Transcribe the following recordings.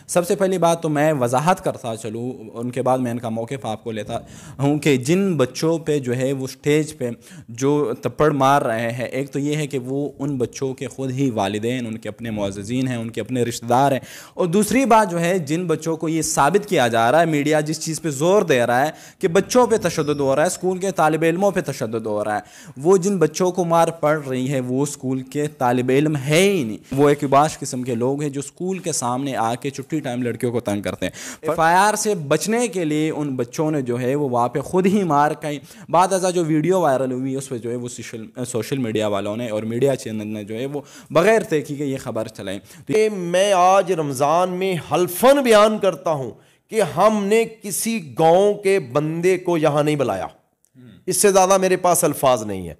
سب سے پہلی بات تو میں وضاحت کرتا چلوں، ان کے بعد میں ان کا موقف آپ کو لیتا ہوں کہ جن بچوں پہ جو ہے وہ سٹیج پہ جو تپڑ مار رہے ہیں، ایک تو یہ ہے کہ وہ ان بچوں کے خود ہی والدین، ان کے اپنے معززین ہیں، ان کے اپنے رشتہ دار ہیں، اور دوسری بات جو ہے جن بچوں کو یہ ثابت کیا جا رہا ہے، میڈیا جس چیز پہ زور دے رہا ہے کہ بچوں پہ تشدد ہو رہا ہے، اسکول کے طالب علموں پہ تشدد ہو رہا ہے، وہ جن بچوں کو مار پڑ رہی ہے وہ اسکول کے طالب علم ہے ہی نہیں، وہ ایک باش قسم کے لوگ ہیں جو اسکول کے سامنے آ کے چھٹی ٹائم لڑکیوں کو تنگ کرتے ہیں۔ ایف آئی آر سے بچنے کے لیے ان بچوں نے جو ہے وہ وہاں پہ خود ہی مار کہیں بعد ازاں جو ویڈیو وائرل ہوئی اس پہ جو ہے وہ سوشل میڈیا والوں نے اور میڈیا چینل نے جو ہے وہ بغیر تحقیق یہ خبر چلائیں۔ میں آج رمضان میں حلفاً بیان کرتا ہوں کہ ہم نے کسی گاؤں کے بندے کو یہاں نہیں بلایا، اس سے زیادہ میرے پاس الفاظ نہیں ہے،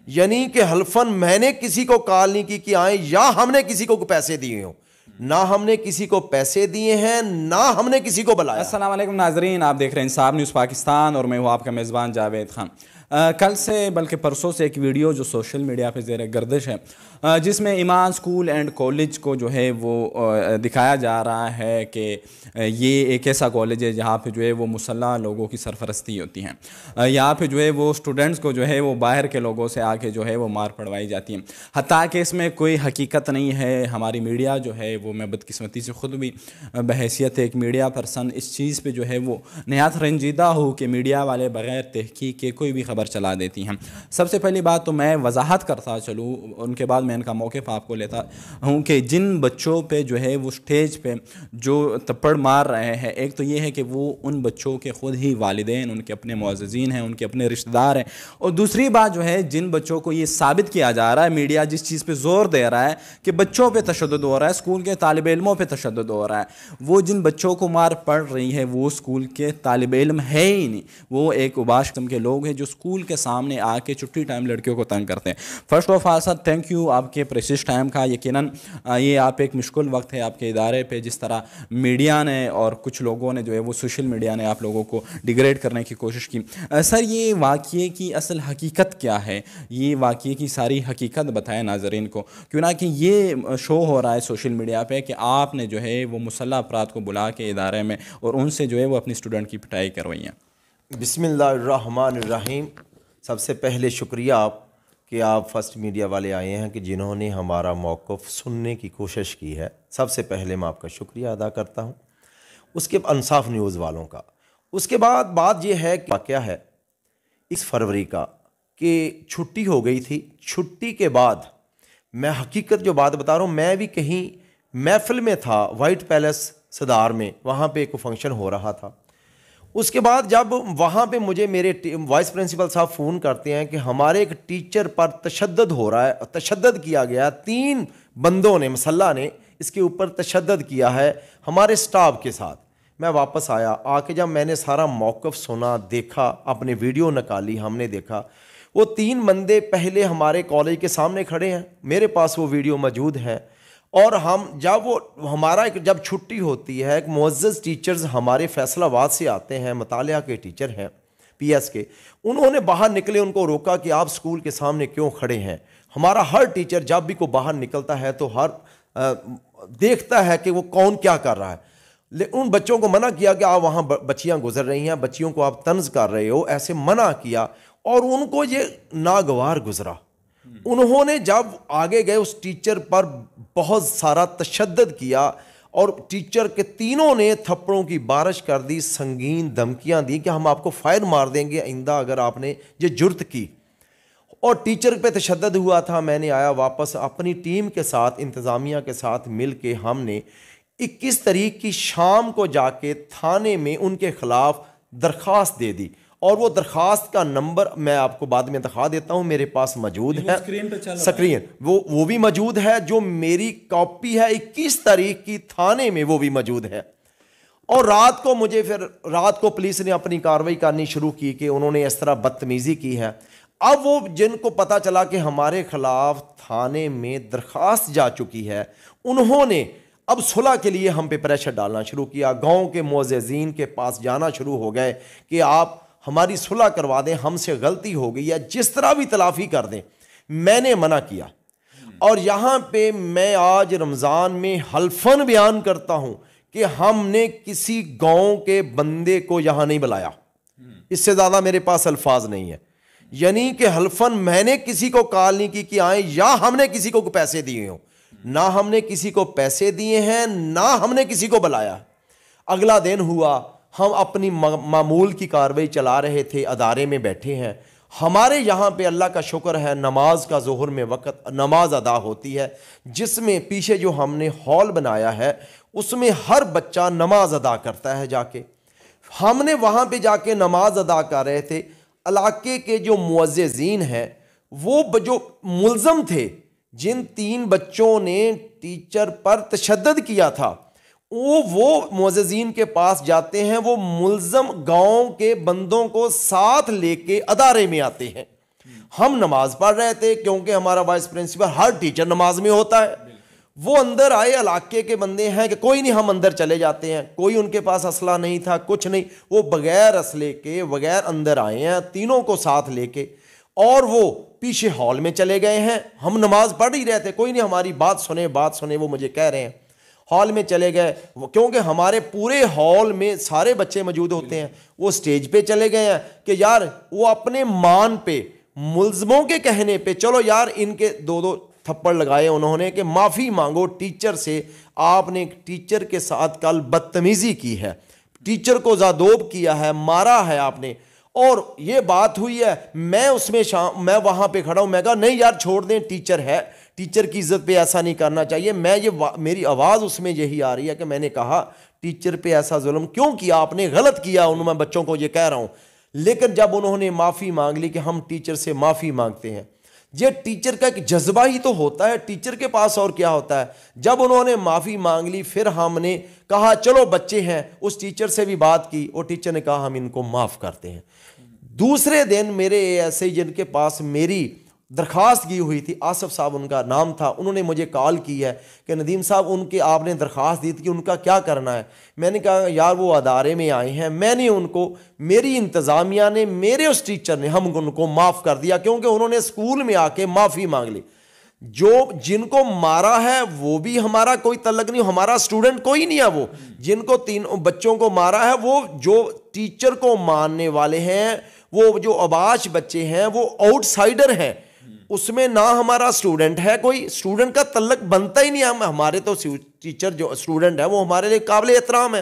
یعنی کہ حلفاً میں نے کسی کو کال نہیں کی کہ آئیں، یا ہم نے کسی کو پیسے دیے ہوں، نہ ہم نے کسی کو پیسے دیے ہیں، نہ ہم نے کسی کو بلایا۔ السلام علیکم ناظرین، آپ دیکھ رہے ہیں انصاف نیوز پاکستان اور میں ہوں آپ کا میزبان جاوید خان۔ کل سے بلکہ پرسوں سے ایک ویڈیو جو سوشل میڈیا پہ زیر گردش ہے، جس میں ایمان اسکول اینڈ کالج کو جو ہے وہ دکھایا جا رہا ہے کہ یہ ایک ایسا کالج ہے جہاں پہ جو ہے وہ مسلح لوگوں کی سرپرستی ہوتی ہیں، یہاں پہ جو ہے وہ اسٹوڈنٹس کو جو ہے وہ باہر کے لوگوں سے آ کے جو ہے وہ مار پڑوائی جاتی ہیں، حتیٰ کہ اس میں کوئی حقیقت نہیں ہے۔ ہماری میڈیا جو ہے وہ، میں بدقسمتی سے خود بھی بحیثیت ایک میڈیا پرسن اس چیز پہ جو ہے وہ نہایت رنجیدہ ہوں کہ میڈیا والے بغیر تحقیق کے کوئی بھی خبر چلا دیتی ہیں۔ سب سے پہلی بات تو میں وضاحت کرتا چلوں، ان کے بعد میں ان کا موقف آپ کو لیتا ہوں کہ جن بچوں پہ جو ہے وہ سٹیج پہ جو تپڑ مار رہے ہیں، ایک تو یہ ہے کہ وہ ان بچوں کے خود ہی والدین، ان کے اپنے معززین ہیں، ان کے اپنے رشتہ دار ہیں، اور دوسری بات جو ہے جن بچوں کو یہ ثابت کیا جا رہا ہے، میڈیا جس چیز پہ زور دے رہا ہے کہ بچوں پہ تشدد ہو رہا ہے، اسکول کے طالب علموں پہ تشدد ہو رہا ہے، وہ جن بچوں کو مار پڑ رہی ہے وہ اسکول کے طالب علم ہے ہی نہیں، وہ ایک اوباش قسم کے لوگ ہیں جو اسکول کے سامنے آ کے چھٹی ٹائم لڑکیوں کو تنگ کرتے ہیں۔ First of all sir thank you آپ کے پریشیس ٹائم کا، یقیناً یہ آپ ایک مشکل وقت ہے آپ کے ادارے پہ، جس طرح میڈیا نے اور کچھ لوگوں نے جو ہے وہ سوشل میڈیا نے آپ لوگوں کو ڈیگریڈ کرنے کی کوشش کی۔ سر یہ واقعے کی اصل حقیقت کیا ہے؟ یہ واقعے کی ساری حقیقت بتائیں ناظرین کو، کیوں نہ کہ یہ شو ہو رہا ہے سوشل میڈیا پہ کہ آپ نے جو ہے وہ مسلح افراد کو بلا کے ادارے میں اور ان سے جو ہے وہ اپنی اسٹوڈنٹ کی پٹائی کروائی ہیں۔ بسم اللہ الرحمن الرحیم۔ سب سے پہلے شکریہ کہ آپ فرسٹ میڈیا والے آئے ہیں کہ جنہوں نے ہمارا موقف سننے کی کوشش کی ہے، سب سے پہلے میں آپ کا شکریہ ادا کرتا ہوں، اس کے انصاف نیوز والوں کا۔ اس کے بعد بات یہ ہے کہ واقعہ ہے 21 فروری کا کہ چھٹی ہو گئی تھی، چھٹی کے بعد میں حقیقت جو بات بتا رہا ہوں، میں بھی کہیں محفل میں تھا وائٹ پیلس صدار میں، وہاں پہ ایک فنکشن ہو رہا تھا۔ اس کے بعد جب وہاں پہ مجھے میرے وائس پرنسپل صاحب فون کرتے ہیں کہ ہمارے ایک ٹیچر پر تشدد ہو رہا ہے، تشدد کیا گیا، 3 بندوں نے، مسلح نے اس کے اوپر تشدد کیا ہے ہمارے سٹاف کے ساتھ۔ میں واپس آیا، آ کے جب میں نے سارا موقف سنا، دیکھا، اپنے ویڈیو نکالی، ہم نے دیکھا وہ 3 بندے پہلے ہمارے کالج کے سامنے کھڑے ہیں، میرے پاس وہ ویڈیو موجود ہے، اور ہم جب وہ ہمارا جب چھٹی ہوتی ہے، ایک معزز ٹیچرز ہمارے فیصل آباد سے آتے ہیں، مطالعہ کے ٹیچر ہیں پی ایس کے، انہوں نے باہر نکلے، ان کو روکا کہ آپ اسکول کے سامنے کیوں کھڑے ہیں۔ ہمارا ہر ٹیچر جب بھی کوئی باہر نکلتا ہے تو دیکھتا ہے کہ وہ کون کیا کر رہا ہے، ان بچوں کو منع کیا کہ آپ وہاں بچیاں گزر رہی ہیں، بچیوں کو آپ طنز کر رہے ہو، ایسے منع کیا، اور ان کو یہ ناگوار گزرا۔ انہوں نے جب آگے گئے اس ٹیچر پر بہت سارا تشدد کیا، اور ٹیچر کے تینوں نے تھپڑوں کی بارش کر دی، سنگین دھمکیاں دی کہ ہم آپ کو فائر مار دیں گے آئندہ اگر آپ نے یہ جرت کی، اور ٹیچر پہ تشدد ہوا تھا۔ میں نے آیا واپس اپنی ٹیم کے ساتھ، انتظامیہ کے ساتھ مل کے ہم نے 21 تاریخ کی شام کو جا کے تھانے میں ان کے خلاف درخواست دے دی، اور وہ درخواست کا نمبر میں آپ کو بعد میں دکھا دیتا ہوں، میرے پاس موجود ہے سکرین، وہ بھی موجود ہے، جو میری کاپی ہے 21 تاریخ کی تھانے میں وہ بھی موجود ہے۔ اور رات کو مجھے رات کو پولیس نے اپنی کارروائی کرنی شروع کی کہ انہوں نے اس طرح بدتمیزی کی ہے۔ اب وہ جن کو پتہ چلا کہ ہمارے خلاف تھانے میں درخواست جا چکی ہے، انہوں نے اب صلح کے لیے ہم پہ پریشر ڈالنا شروع کیا، گاؤں کے معززین کے پاس جانا شروع ہو گئے کہ آپ ہماری صلح کروا دیں، ہم سے غلطی ہو گئی ہے، جس طرح بھی تلافی کر دیں۔ میں نے منع کیا، اور یہاں پہ میں آج رمضان میں حلفاً بیان کرتا ہوں کہ ہم نے کسی گاؤں کے بندے کو یہاں نہیں بلایا. اس سے زیادہ میرے پاس الفاظ نہیں ہے. یعنی کہ حلفاً میں نے کسی کو کال نہیں کی کہ آئیں, یا ہم نے کسی کو پیسے دیے ہوں. نہ ہم نے کسی کو پیسے دیے ہیں, نہ ہم نے کسی کو بلایا. اگلا دن ہوا, ہم اپنی معمول کی کارروائی چلا رہے تھے, ادارے میں بیٹھے ہیں. ہمارے یہاں پہ اللہ کا شکر ہے نماز کا ظہر میں وقت نماز ادا ہوتی ہے, جس میں پیچھے جو ہم نے ہال بنایا ہے اس میں ہر بچہ نماز ادا کرتا ہے. جا کے ہم نے وہاں پہ جا کے نماز ادا کر رہے تھے. علاقے کے جو معززین ہیں, وہ جو ملزم تھے, جن 3 بچوں نے ٹیچر پر تشدد کیا تھا, وہ معززین کے پاس جاتے ہیں. وہ ملزم گاؤں کے بندوں کو ساتھ لے کے ادارے میں آتے ہیں. ہم نماز پڑھ رہے تھے کیونکہ ہمارا وائس پرنسپل ہر ٹیچر نماز میں ہوتا ہے. وہ اندر آئے, علاقے کے بندے ہیں کہ کوئی نہیں, ہم اندر چلے جاتے ہیں. کوئی ان کے پاس اسلحہ نہیں تھا, کچھ نہیں. وہ بغیر اسلحے کے بغیر اندر آئے ہیں, تینوں کو ساتھ لے کے, اور وہ پیچھے ہال میں چلے گئے ہیں. ہم نماز پڑھ ہی رہے تھے, کوئی نہیں ہماری بات سنے. وہ مجھے کہہ رہے ہیں ہال میں چلے گئے, کیونکہ ہمارے پورے ہال میں سارے بچے موجود ہوتے ہیں. وہ سٹیج پہ چلے گئے ہیں کہ یار وہ اپنے مان پہ, ملزموں کے کہنے پہ, چلو یار ان کے 2 تھپڑ لگائے انہوں نے کہ معافی مانگو ٹیچر سے, آپ نے ٹیچر کے ساتھ کل بدتمیزی کی ہے, ٹیچر کو زادوب کیا ہے, مارا ہے آپ نے. اور یہ بات ہوئی ہے. میں اس میں میں وہاں پہ کھڑا ہوں, میں کہا نہیں یار چھوڑ دیں, ٹیچر ہے, ٹیچر کی عزت پہ ایسا نہیں کرنا چاہیے. میری آواز اس میں یہی آ رہی ہے کہ میں نے کہا ٹیچر پہ ایسا ظلم کیوں کیا, آپ نے غلط کیا. میں بچوں کو یہ کہہ رہا ہوں. لیکن جب انہوں نے معافی مانگ لی کہ ہم ٹیچر سے معافی مانگتے ہیں, یہ ٹیچر کا ایک جذبہ ہی تو ہوتا ہے, ٹیچر کے پاس اور کیا ہوتا ہے. جب انہوں نے معافی مانگ لی, پھر ہم نے کہا چلو بچے ہیں, اس ٹیچر سے بھی بات کی, اور ٹیچر نے کہا ہم ان کو معاف کرتے ہیں. دوسرے دن میرے ایسے جن کے پاس میری درخواست کی ہوئی تھی, آصف صاحب ان کا نام تھا, انہوں نے مجھے کال کی ہے کہ ندیم صاحب ان کے آپ نے درخواست دی تھی کہ ان کا کیا کرنا ہے. میں نے کہا یار وہ ادارے میں آئے ہیں, میں نے ان کو, میری انتظامیہ نے, میرے اس ٹیچر نے, ہم ان کو معاف کر دیا کیونکہ انہوں نے اسکول میں آ کے معافی مانگ لی. جن کو مارا ہے وہ بھی ہمارا کوئی تعلق نہیں, ہمارا اسٹوڈنٹ کوئی نہیں ہے. وہ جن کو 3 بچوں کو مارا ہے, وہ جو ٹیچر کو ماننے والے ہیں, وہ جو اباش بچے ہیں, وہ آؤٹ سائڈر ہیں. اس میں نہ ہمارا اسٹوڈنٹ ہے, کوئی اسٹوڈنٹ کا تعلق بنتا ہی نہیں. ہمارے تو ٹیچر جو اسٹوڈنٹ ہے وہ ہمارے لیے قابل احترام ہے,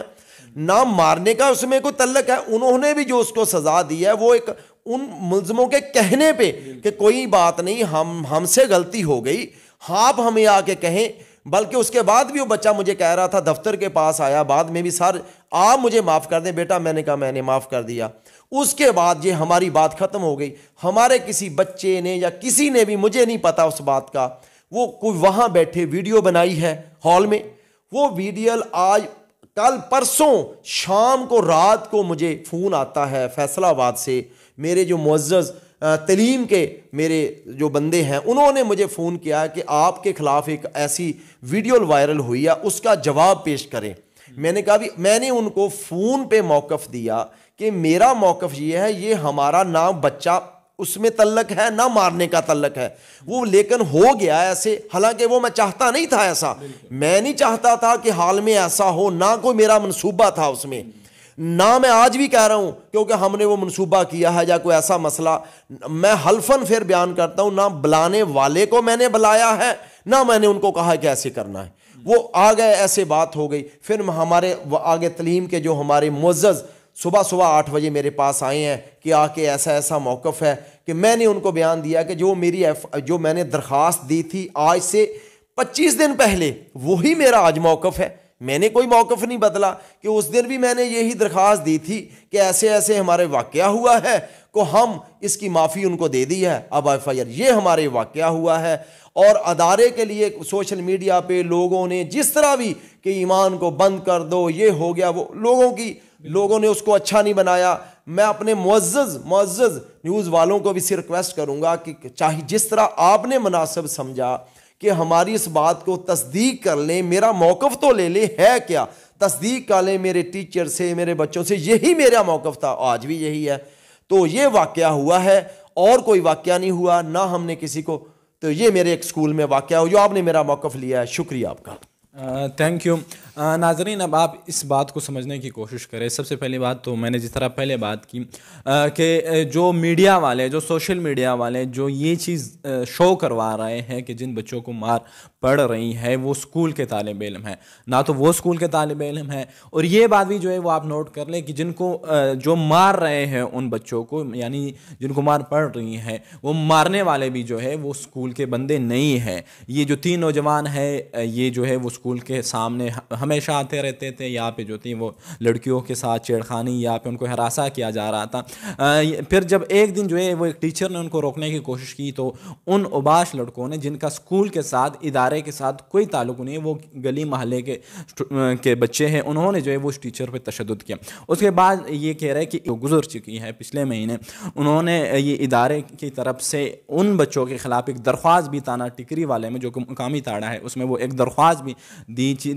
نہ مارنے کا اس میں کوئی تعلق ہے. انہوں نے بھی جو اس کو سزا دی ہے وہ ایک ان ملزموں کے کہنے پہ کہ کوئی بات نہیں, ہم سے غلطی ہو گئی, آپ ہمیں آ کے کہیں. بلکہ اس کے بعد بھی وہ بچہ مجھے کہہ رہا تھا, دفتر کے پاس آیا بعد میں بھی, سر آپ مجھے معاف کر دیں بیٹا. میں نے کہا میں نے معاف کر دیا. اس کے بعد یہ ہماری بات ختم ہو گئی. ہمارے کسی بچے نے یا کسی نے بھی, مجھے نہیں پتا اس بات کا, وہ کوئی وہاں بیٹھے ویڈیو بنائی ہے ہال میں. وہ ویڈیو آج کل پرسوں شام کو رات کو مجھے فون آتا ہے فیصلہ آباد سے, میرے جو معزز تعلیم کے میرے جو بندے ہیں, انہوں نے مجھے فون کیا کہ آپ کے خلاف ایک ایسی ویڈیو وائرل ہوئی ہے, اس کا جواب پیش کریں. میں نے کہا بھی, میں نے ان کو فون پہ موقف دیا کہ میرا موقف یہ ہے, یہ ہمارا نہ بچہ اس میں تعلق ہے نہ مارنے کا تعلق ہے. وہ لیکن ہو گیا ایسے, حالانکہ وہ میں چاہتا نہیں تھا ایسا, میں نہیں چاہتا تھا کہ حال میں ایسا ہو, نہ کوئی میرا منصوبہ تھا اس میں, نہ میں آج بھی کہہ رہا ہوں کیونکہ ہم نے وہ منصوبہ کیا ہے یا کوئی ایسا مسئلہ. میں حلفاً پھر بیان کرتا ہوں, نہ بلانے والے کو میں نے بلایا ہے, نہ میں نے ان کو کہا کہ ایسے کرنا ہے. وہ آ گئے, ایسے بات ہو گئی. پھر ہمارے آگے تعلیم کے جو ہمارے معزز صبح 8 بجے میرے پاس آئے ہیں کہ آ کے ایسا موقف ہے, کہ میں نے ان کو بیان دیا کہ جو میں نے درخواست دی تھی آج سے 25 دن پہلے, وہی میرا آج موقف ہے. میں نے کوئی موقف نہیں بدلا, کہ اس دن بھی میں نے یہی درخواست دی تھی کہ ایسے ہمارے واقعہ ہوا ہے, کو ہم اس کی معافی ان کو دے دی ہے. اب ایف آئی آر یہ ہمارے واقعہ ہوا ہے. اور ادارے کے لیے سوشل میڈیا پہ لوگوں نے جس طرح بھی کہ ایمان کو بند کر دو, یہ ہو گیا, وہ لوگوں نے اس کو اچھا نہیں بنایا. میں اپنے معزز نیوز والوں کو بھی سے ریکویسٹ کروں گا کہ چاہے جس طرح آپ نے مناسب سمجھا کہ ہماری اس بات کو تصدیق کر لیں, میرا موقف تو لے لیں, ہے کیا تصدیق کر لیں میرے ٹیچر سے, میرے بچوں سے, یہی میرا موقف تھا, آج بھی یہی ہے. تو یہ واقعہ ہوا ہے, اور کوئی واقعہ نہیں ہوا, نہ ہم نے کسی کو. تو یہ میرے ایک اسکول میں واقعہ ہو جو آپ نے میرا موقف لیا ہے. شکریہ آپ کا. Thank you. ناظرین اب آپ اس بات کو سمجھنے کی کوشش کریں. سب سے پہلی بات تو میں نے جس طرح پہلے بات کی کہ جو میڈیا والے, جو سوشل میڈیا والے جو یہ چیز شو کروا رہے ہیں کہ جن بچوں کو مار پڑ رہی ہے وہ اسکول کے طالب علم ہیں, نہ تو وہ اسکول کے طالب علم ہیں, اور یہ بات بھی جو ہے وہ آپ نوٹ کر لیں کہ جن کو جو مار رہے ہیں ان بچوں کو, یعنی جن کو مار پڑ رہی ہے, وہ مارنے والے بھی جو ہے وہ اسکول کے بندے نہیں ہیں. یہ جو 3 نوجوان ہیں یہ جو ہے وہ اسکول کے سامنے ہمیشہ آتے رہتے تھے. یہاں پہ جو تھی وہ لڑکیوں کے ساتھ چھیڑخانی, یہاں پہ ان کو ہراساں کیا جا رہا تھا. پھر جب ایک دن جو ہے وہ ایک ٹیچر نے ان کو روکنے کی کوشش کی تو ان اوباش لڑکوں نے, جن کا اسکول کے ساتھ ادارے کے ساتھ کوئی تعلق نہیں ہے, وہ گلی محلے کے بچے ہیں, انہوں نے جو ہے وہ اس ٹیچر پہ تشدد کیا. اس کے بعد یہ کہہ رہے کہ گزر چکی ہے پچھلے مہینے انہوں نے یہ ادارے کی طرف سے ان بچوں کے خلاف ایک درخواست بھی تانا ٹکری والے میں جو کہ مقامی تاڑا ہے اس میں وہ ایک درخواست بھی دی تھی,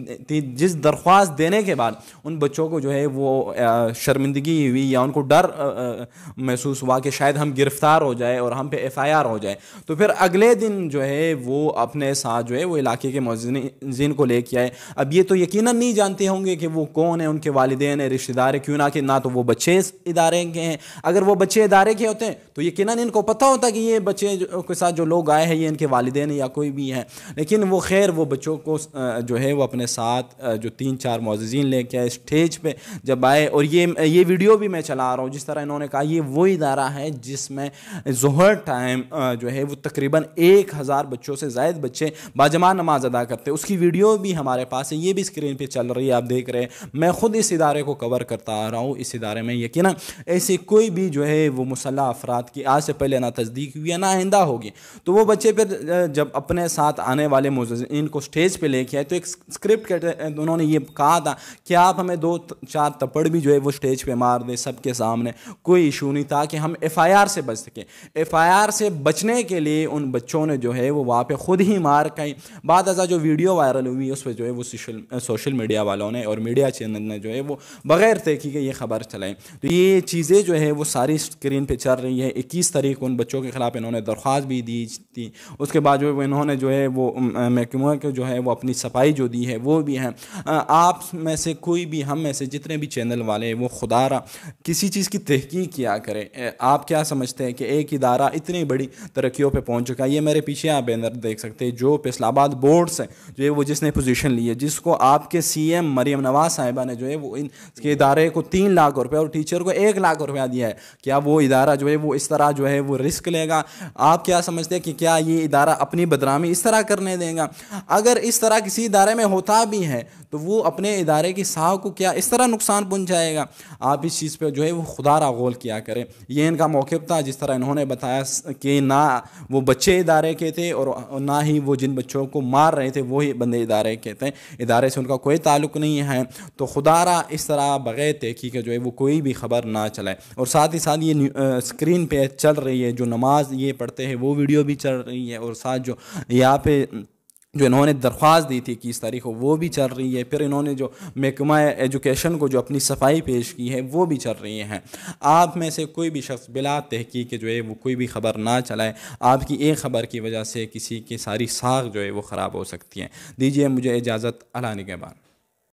جس درخواست دینے کے بعد ان بچوں کو جو ہے وہ شرمندگی ہوئی یا ان کو ڈر محسوس ہوا کہ شاید ہم گرفتار ہو جائے اور ہم پہ FIR ہو جائے. تو پھر اگلے دن جو ہے وہ اپنے ساتھ جو ہے وہ علاقے کے معززین کو لے کے آئے. اب یہ تو یقیناً نہیں جانتے ہوں گے کہ وہ کون ہیں, ان کے والدین ہیں, رشتہ دار ہیں, کیوں نہ کہ نہ تو وہ بچے اس ادارے کے ہیں. اگر وہ بچے ادارے کے ہوتے ہیں تو یقیناً ان کو پتہ ہوتا کہ یہ بچے کے ساتھ جو لوگ آئے ہیں یہ ان کے والدین یا کوئی بھی ہیں. لیکن وہ خیر وہ بچوں کو جو ہے وہ اپنے ساتھ جو 3-4 معززین لے کے آئے اسٹیج پہ جب آئے, اور یہ ویڈیو بھی میں چلا رہا ہوں جس طرح انہوں نے کہا یہ وہ ادارہ ہے جس میں ظہر ٹائم جو ہے وہ تقریباً 1000 بچوں سے زائد بچے باجماعت نماز ادا کرتے. اس کی ویڈیو بھی ہمارے پاس ہے, یہ بھی اسکرین پہ چل رہی ہے, آپ دیکھ رہے ہیں. میں خود اس ادارے کو کور کرتا آ رہا ہوں. اس ادارے میں یقیناً ایسی کوئی بھی جو ہے وہ مسلح افراد کی آج سے پہلے نہ تصدیق ہوئی ہے نہ آئندہ ہوگی. تو وہ بچے پھر جب اپنے ساتھ آنے والے معززین کو اسٹیج پہ لے کے آئے تو ایک اسکرپٹ انہوں نے یہ کہا تھا کہ آپ ہمیں 2-4 تپڑ بھی جو ہے وہ اسٹیج پہ مار دیں سب کے سامنے, کوئی ایشو نہیں, تاکہ ہم FIR سے بچ سکیں. FIR سے بچنے کے لیے ان بچوں نے جو ہے وہ وہاں پہ خود ہی مار کہیں. بعد ازاں جو ویڈیو وائرل ہوئی اس پہ جو ہے وہ سوشل میڈیا والوں نے اور میڈیا چینل نے جو ہے وہ بغیر تحقیق کے یہ خبر چلائیں. تو یہ چیزیں جو ہے وہ ساری اسکرین پہ چل رہی ہے. 21 تاریخ کو ان بچوں کے خلاف انہوں نے درخواست بھی دی تھی. اس کے بعد جو ہے انہوں نے جو ہے وہ محکمہ کے جو ہے وہ اپنی صفائی جو دی ہے وہ بھی ہیں. آپ میں سے کوئی بھی, ہم میں سے جتنے بھی چینل والے وہ خدا را کسی چیز کی تحقیق کیا کرے. آپ کیا سمجھتے ہیں کہ ایک ادارہ اتنی بڑی ترقیوں پہ پہنچ چکا ہے؟ یہ میرے پیچھے آپ بینر دیکھ سکتے ہیں جو فیصل آباد بورڈ سے جو ہے وہ جس نے پوزیشن لی ہے, جس کو آپ کے CM مریم نواز صاحبہ نے جو ہے وہ ان کے ادارے کو 3 لاکھ روپے اور ٹیچر کو 1 لاکھ روپیہ دیا ہے. کیا وہ ادارہ جو ہے وہ اس طرح جو ہے وہ رسک لے گا؟ آپ کیا سمجھتے ہیں کہ کیا یہ ادارہ اپنی بدنامی اس طرح کرنے دے گا؟ اگر اس طرح کسی ادارے میں ہوتا بھی ہے تو وہ اپنے ادارے کی صاحب کو کیا اس طرح نقصان پہنچائے گا؟ آپ اس چیز پہ جو ہے وہ خدا را غول کیا کریں. یہ ان کا موقف تھا جس طرح انہوں نے بتایا کہ نہ وہ بچے ادارے کے تھے اور نہ ہی وہ جن بچوں کو مار رہے تھے وہی بندے ادارے کے تھے, ادارے سے ان کا کوئی تعلق نہیں ہے. تو خدا را اس طرح بغیر تحقیق جو ہے وہ کوئی بھی خبر نہ چلائے. اور ساتھ ہی ساتھ یہ اسکرین پہ چل رہی ہے جو نماز یہ پڑھتے ہیں وہ ویڈیو بھی چل رہی ہے, اور ساتھ جو یہاں پہ جو انہوں نے درخواست دی تھی 21 تاریخ کو وہ بھی چل رہی ہے. پھر انہوں نے جو محکمہ ایجوکیشن کو جو اپنی صفائی پیش کی ہے وہ بھی چل رہی ہیں. آپ میں سے کوئی بھی شخص بلا تحقیق جو ہے وہ کوئی بھی خبر نہ چلائے. آپ کی ایک خبر کی وجہ سے کسی کی ساری ساکھ جو ہے وہ خراب ہو سکتی ہے. دیجیے مجھے اجازت. اللہ نگہبان.